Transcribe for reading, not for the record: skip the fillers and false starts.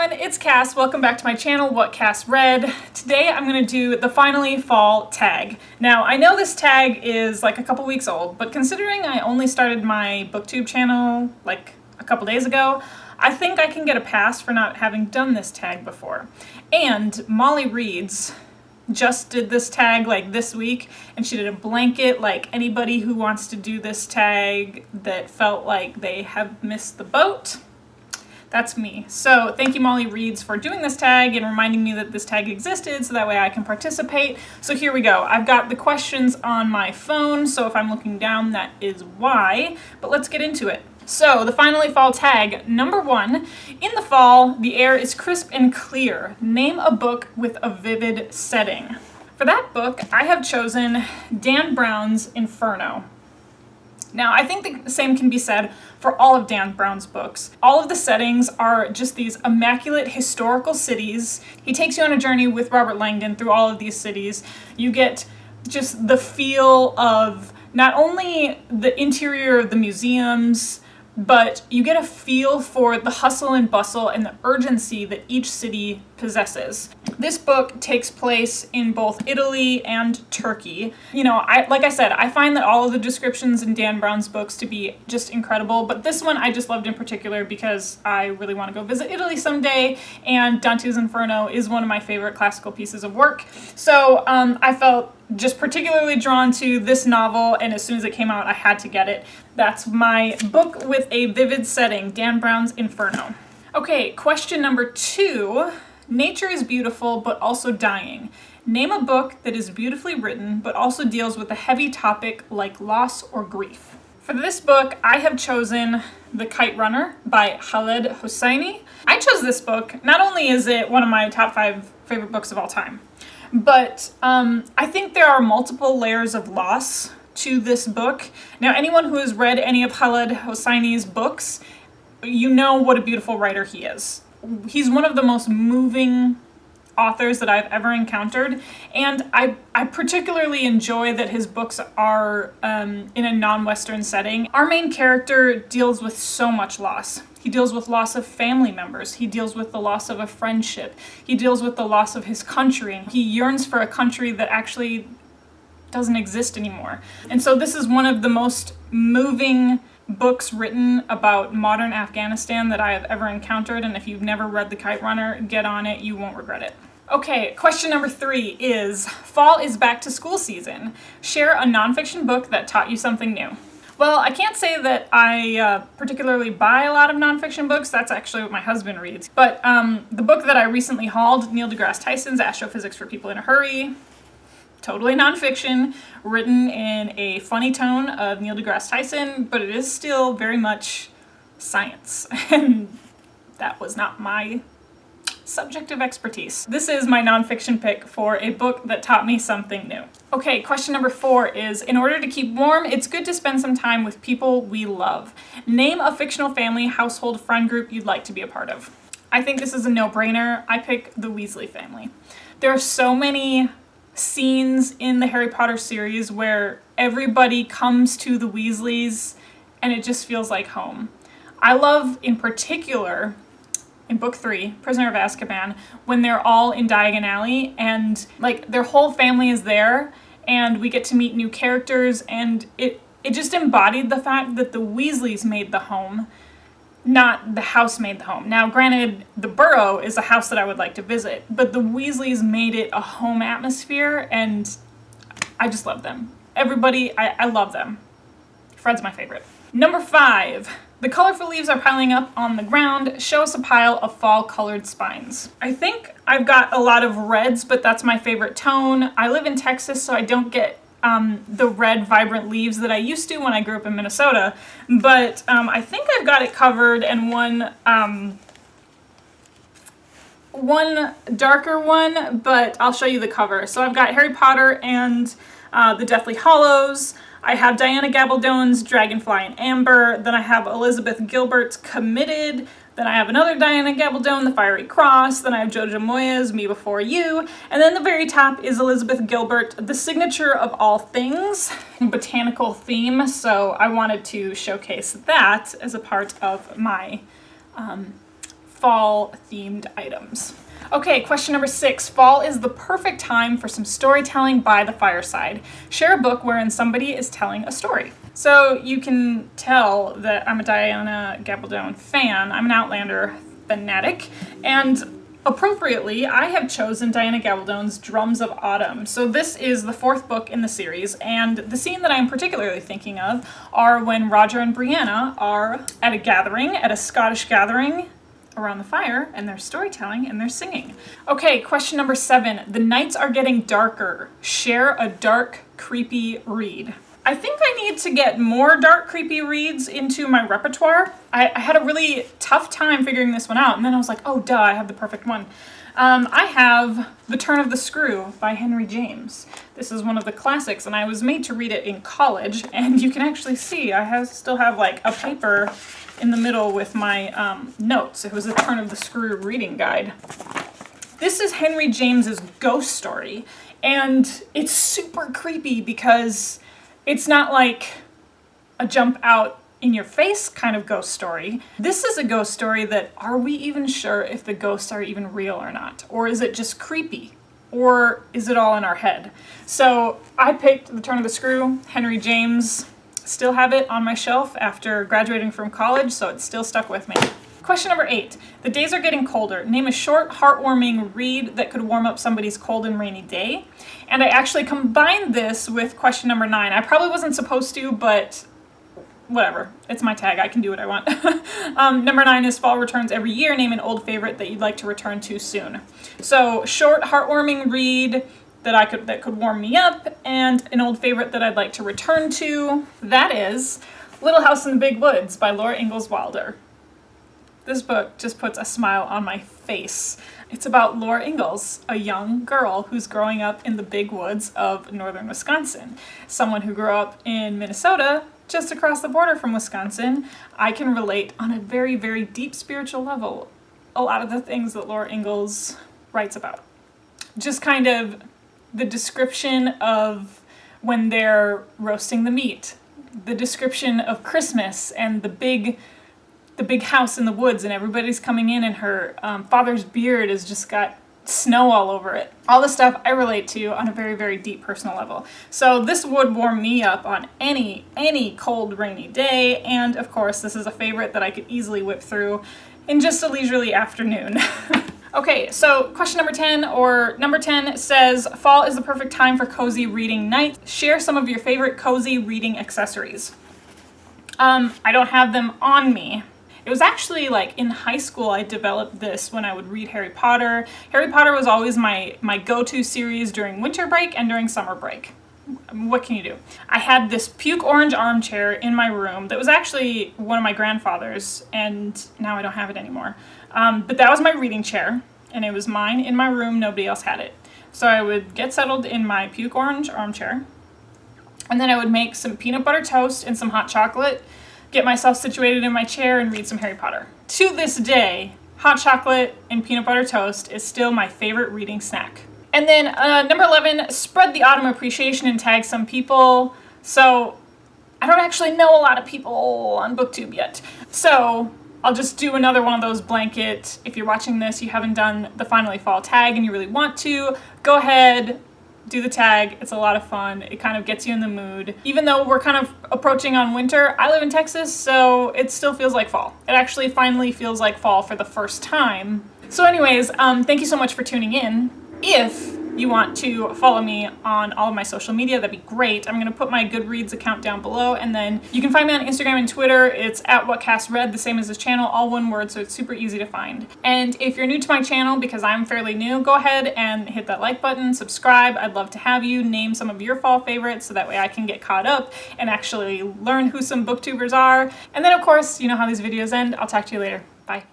everyone, it's Cass. Welcome back to my channel, What Cass Read. Today I'm going to do the Finally Fall tag. Now, I know this tag is like a couple weeks old, but considering I only started my booktube channel like a couple days ago, I think I can get a pass for not having done this tag before. And Molly Reads just did this tag like this week, and she did a blanket like anybody who wants to do this tag that felt like they have missed the boat. That's me. So thank you, Molly Reads, for doing this tag and reminding me that this tag existed so that way I can participate. So here we go. I've got the questions on my phone, so if I'm looking down, that is why. But let's get into it. So the Finally Fall tag, number 1. In the fall, the air is crisp and clear. Name a book with a vivid setting. For that book, I have chosen Dan Brown's Inferno. Now, I think the same can be said for all of Dan Brown's books. All of the settings are just these immaculate historical cities. He takes you on a journey with Robert Langdon through all of these cities. You get just the feel of not only the interior of the museums, but you get a feel for the hustle and bustle and the urgency that each city possesses. This book takes place in both Italy and Turkey. You know, like I said, I find that all of the descriptions in Dan Brown's books to be just incredible, but this one I just loved in particular because I really want to go visit Italy someday, and Dante's Inferno is one of my favorite classical pieces of work. So I felt just particularly drawn to this novel, and as soon as it came out, I had to get it. That's my book with a vivid setting, Dan Brown's Inferno. Okay, question number 2. Nature is beautiful, but also dying. Name a book that is beautifully written, but also deals with a heavy topic like loss or grief. For this book, I have chosen The Kite Runner by Khaled Hosseini. I chose this book, not only is it one of my top 5 favorite books of all time, but I think there are multiple layers of loss to this book. Now, anyone who has read any of Khaled Hosseini's books, you know what a beautiful writer he is. He's one of the most moving authors that I've ever encountered, and I particularly enjoy that his books are in a non-Western setting. Our main character deals with so much loss. He deals with loss of family members. He deals with the loss of a friendship. He deals with the loss of his country. He yearns for a country that actually doesn't exist anymore. And so this is one of the most moving books written about modern Afghanistan that I have ever encountered, and if you've never read The Kite Runner, get on it, you won't regret it. Okay, question number 3 is, fall is back to school season. Share a nonfiction book that taught you something new. Well, I can't say that I particularly buy a lot of nonfiction books. That's actually what my husband reads. But the book that I recently hauled, Neil deGrasse Tyson's Astrophysics for People in a Hurry, totally nonfiction, written in a funny tone of Neil deGrasse Tyson, but it is still very much science, and that was not my subject of expertise. This is my nonfiction pick for a book that taught me something new. Okay, question number 4 is, in order to keep warm, it's good to spend some time with people we love. Name a fictional family, household, friend group you'd like to be a part of. I think this is a no-brainer. I pick the Weasley family. There are so many scenes in the Harry Potter series where everybody comes to the Weasleys and it just feels like home. I love, in particular, in book 3, Prisoner of Azkaban, when they're all in Diagon Alley and like their whole family is there and we get to meet new characters, and it just embodied the fact that the Weasleys made the home, not the house made the home. Now, granted, the Burrow is a house that I would like to visit, but the Weasleys made it a home atmosphere, and I just love them. Everybody, I love them. Fred's my favorite. Number 5. The colorful leaves are piling up on the ground. Show us a pile of fall-colored spines. I think I've got a lot of reds, but that's my favorite tone. I live in Texas, so I don't get the red vibrant leaves that I used to when I grew up in Minnesota, but I think I've got it covered, and one darker one, but I'll show you the cover. So I've got Harry Potter and the Deathly Hallows. I have Diana Gabaldon's Dragonfly and Amber. Then I have Elizabeth Gilbert's Committed. Then I have another Diana Gabaldon, The Fiery Cross. Then I have Jojo Moyes, Me Before You. And then the very top is Elizabeth Gilbert, The Signature of All Things, botanical theme. So I wanted to showcase that as a part of my fall themed items. Okay, question number 6. Fall is the perfect time for some storytelling by the fireside. Share a book wherein somebody is telling a story. So you can tell that I'm a Diana Gabaldon fan. I'm an Outlander fanatic, and appropriately, I have chosen Diana Gabaldon's Drums of Autumn. So this is the 4th book in the series, and the scene that I'm particularly thinking of are when Roger and Brianna are at a gathering, at a Scottish gathering, around the fire, and they're storytelling and they're singing. Okay, question number 7. The nights are getting darker. Share a dark, creepy read. I think I need to get more dark, creepy reads into my repertoire. I had a really tough time figuring this one out, and then I was like, oh duh, I have the perfect one. I have The Turn of the Screw by Henry James. This is one of the classics, and I was made to read it in college, and you can actually see I still have like a paper in the middle with my notes. It was The Turn of the Screw reading guide. This is Henry James's ghost story, and it's super creepy because it's not like a jump out in your face kind of ghost story. This is a ghost story that, are we even sure if the ghosts are even real or not? Or is it just creepy? Or is it all in our head? So I picked The Turn of the Screw, Henry James. Still have it on my shelf after graduating from college, so it's still stuck with me. Question number 8. The days are getting colder. Name a short, heartwarming read that could warm up somebody's cold and rainy day. And I actually combined this with question number 9. I probably wasn't supposed to, but whatever. It's my tag. I can do what I want. Number 9 is Fall returns every year. Name an old favorite that you'd like to return to soon. So short, heartwarming read that could warm me up, and an old favorite that I'd like to return to. That is Little House in the Big Woods by Laura Ingalls Wilder. This book just puts a smile on my face. It's about Laura Ingalls, a young girl who's growing up in the big woods of northern Wisconsin. Someone who grew up in Minnesota, just across the border from Wisconsin. I can relate on a very, very deep spiritual level a lot of the things that Laura Ingalls writes about. Just kind of the description of when they're roasting the meat, the description of Christmas and the big house in the woods, and everybody's coming in, and her father's beard has just got snow all over it. All the stuff I relate to on a very, very deep personal level. So this would warm me up on any cold, rainy day, and of course this is a favorite that I could easily whip through in just a leisurely afternoon. Okay, so question number 10, or number 10 says, fall is the perfect time for cozy reading night. Share some of your favorite cozy reading accessories. I don't have them on me. It was actually like in high school I developed this when I would read Harry Potter. Harry Potter was always my go-to series during winter break and during summer break. What can you do? I had this puke orange armchair in my room that was actually one of my grandfather's, and now I don't have it anymore. But that was my reading chair, and it was mine in my room. Nobody else had it. So I would get settled in my puke orange armchair, and then I would make some peanut butter toast and some hot chocolate, get myself situated in my chair, and read some Harry Potter. To this day, hot chocolate and peanut butter toast is still my favorite reading snack. And then number 11, spread the autumn appreciation and tag some people. So I don't actually know a lot of people on BookTube yet. So I'll just do another one of those blanket, if you're watching this, you haven't done the Finally Fall tag and you really want to, go ahead, do the tag. It's a lot of fun. It kind of gets you in the mood. Even though we're kind of approaching on winter, I live in Texas, so it still feels like fall. It actually finally feels like fall for the first time. So anyways, thank you so much for tuning in. If you want to follow me on all of my social media, that'd be great. I'm going to put my Goodreads account down below, and then you can find me on Instagram and Twitter. It's @WhatCastRead, the same as this channel, all one word, so it's super easy to find. And if you're new to my channel, because I'm fairly new, go ahead and hit that like button, subscribe. I'd love to have you name some of your fall favorites so that way I can get caught up and actually learn who some booktubers are. And then of course, you know how these videos end. I'll talk to you later. Bye.